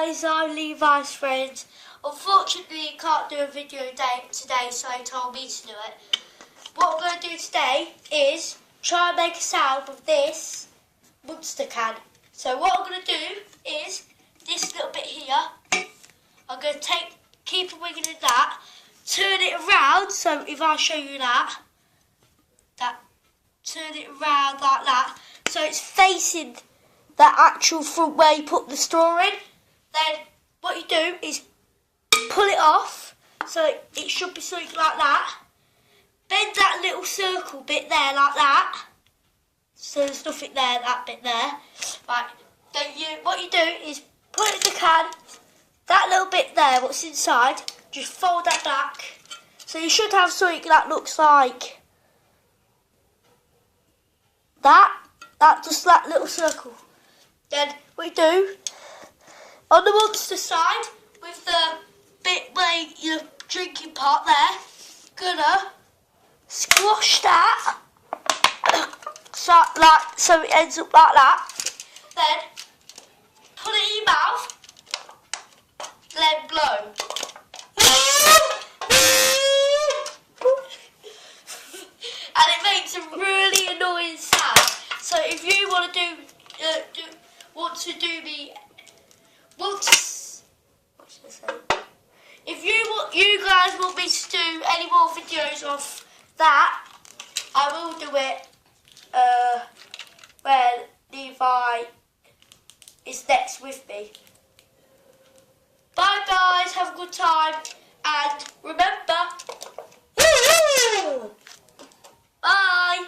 guys, I'm Levi's friend. Unfortunately, I can't do a video today, so he told me to do it. What I'm going to do today is try and make a sound with this monster can. So what I'm going to do is this little bit here. I'm going to keep wiggling that, turn it around. So if I show you that, turn it around like that, so it's facing that actual front where you put the straw in. Then what you do is pull it off, so it should be something like that. Bend that little circle bit there like that, so there's nothing there, that bit there. Right, then what you do is put it in the can, that little bit there, what's inside, just fold that back. So you should have something that looks like just that little circle. Then what you do, on the monster side, with the bit where your drinking part there, gonna squash that, so it ends up like that. Then put it in your mouth, then blow. And it makes a really annoying sound. So if you want to if you guys want me to do any more videos of that, I will do it when Levi is next with me. Bye guys, have a good time, and remember, bye.